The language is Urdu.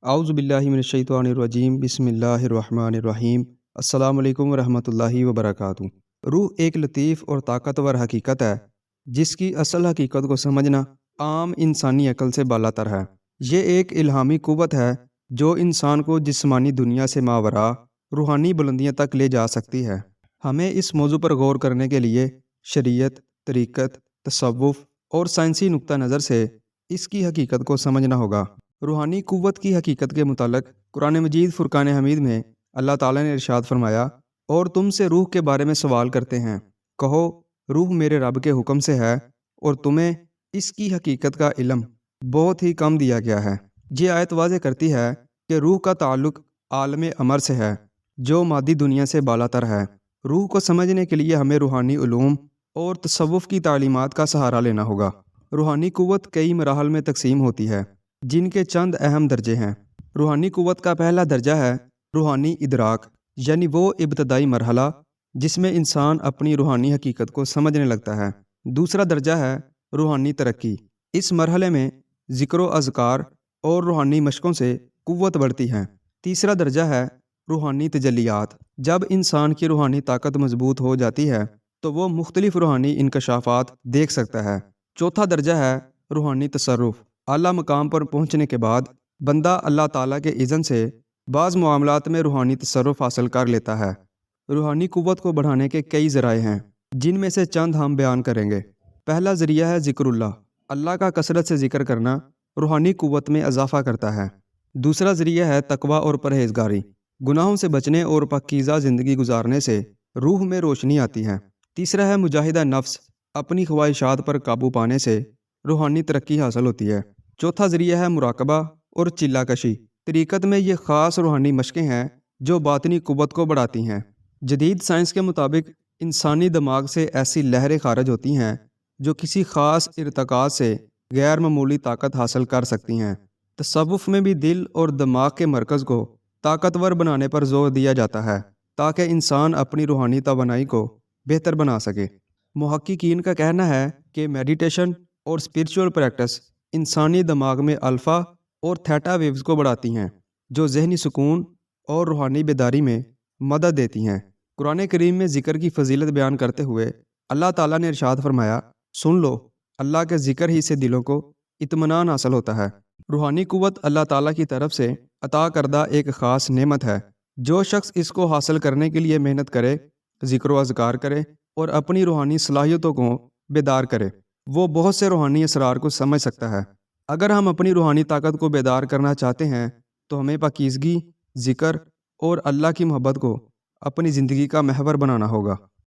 اعوذ باللہ من الشیطان الرجیم، بسم اللہ الرحمن الرحیم۔ السلام علیکم ورحمۃ اللہ وبرکاتہ۔ روح ایک لطیف اور طاقتور حقیقت ہے جس کی اصل حقیقت کو سمجھنا عام انسانی عقل سے بالا تر ہے۔ یہ ایک الہامی قوت ہے جو انسان کو جسمانی دنیا سے ماوراء روحانی بلندیاں تک لے جا سکتی ہے۔ ہمیں اس موضوع پر غور کرنے کے لیے شریعت، طریقت، تصوف اور سائنسی نقطہ نظر سے اس کی حقیقت کو سمجھنا ہوگا۔ روحانی قوت کی حقیقت کے متعلق قرآن مجید فرقان حمید میں اللہ تعالیٰ نے ارشاد فرمایا، اور تم سے روح کے بارے میں سوال کرتے ہیں، کہو روح میرے رب کے حکم سے ہے اور تمہیں اس کی حقیقت کا علم بہت ہی کم دیا گیا ہے۔ یہ آیت واضح کرتی ہے کہ روح کا تعلق عالم امر سے ہے جو مادی دنیا سے بالا تر ہے۔ روح کو سمجھنے کے لیے ہمیں روحانی علوم اور تصوف کی تعلیمات کا سہارا لینا ہوگا۔ روحانی قوت کئی مراحل میں تقسیم ہوتی ہے جن کے چند اہم درجے ہیں۔ روحانی قوت کا پہلا درجہ ہے روحانی ادراک، یعنی وہ ابتدائی مرحلہ جس میں انسان اپنی روحانی حقیقت کو سمجھنے لگتا ہے۔ دوسرا درجہ ہے روحانی ترقی۔ اس مرحلے میں ذکر و اذکار اور روحانی مشقوں سے قوت بڑھتی ہے۔ تیسرا درجہ ہے روحانی تجلیات۔ جب انسان کی روحانی طاقت مضبوط ہو جاتی ہے تو وہ مختلف روحانی انکشافات دیکھ سکتا ہے۔ چوتھا درجہ ہے روحانی تصرف۔ اعلیٰ مقام پر پہنچنے کے بعد بندہ اللہ تعالیٰ کے اذن سے بعض معاملات میں روحانی تصرف حاصل کر لیتا ہے۔ روحانی قوت کو بڑھانے کے کئی ذرائع ہیں جن میں سے چند ہم بیان کریں گے۔ پہلا ذریعہ ہے ذکر اللہ کا کثرت سے ذکر کرنا روحانی قوت میں اضافہ کرتا ہے۔ دوسرا ذریعہ ہے تقویٰ اور پرہیزگاری۔ گناہوں سے بچنے اور پاکیزہ زندگی گزارنے سے روح میں روشنی آتی ہے۔ تیسرا ہے مجاہدہ نفس۔ اپنی خواہشات پر قابو پانے سے روحانی ترقی حاصل ہوتی ہے۔ چوتھا ذریعہ ہے مراقبہ اور چلہ کشی۔ طریقت میں یہ خاص روحانی مشقیں ہیں جو باطنی قوت کو بڑھاتی ہیں۔ جدید سائنس کے مطابق انسانی دماغ سے ایسی لہریں خارج ہوتی ہیں جو کسی خاص ارتکاز سے غیر معمولی طاقت حاصل کر سکتی ہیں۔ تصوف میں بھی دل اور دماغ کے مرکز کو طاقتور بنانے پر زور دیا جاتا ہے تاکہ انسان اپنی روحانی توانائی کو بہتر بنا سکے۔ محققین کا کہنا ہے کہ میڈیٹیشن اور اسپرچول پریکٹس انسانی دماغ میں الفا اور تھیٹا ویوز کو بڑھاتی ہیں جو ذہنی سکون اور روحانی بیداری میں مدد دیتی ہیں۔ قرآن کریم میں ذکر کی فضیلت بیان کرتے ہوئے اللہ تعالیٰ نے ارشاد فرمایا، سن لو، اللہ کے ذکر ہی سے دلوں کو اطمینان حاصل ہوتا ہے۔ روحانی قوت اللہ تعالیٰ کی طرف سے عطا کردہ ایک خاص نعمت ہے۔ جو شخص اس کو حاصل کرنے کے لیے محنت کرے، ذکر و اذکار کرے اور اپنی روحانی صلاحیتوں کو بیدار کرے، وہ بہت سے روحانی اسرار کو سمجھ سکتا ہے۔ اگر ہم اپنی روحانی طاقت کو بیدار کرنا چاہتے ہیں تو ہمیں پاکیزگی، ذکر اور اللہ کی محبت کو اپنی زندگی کا محور بنانا ہوگا۔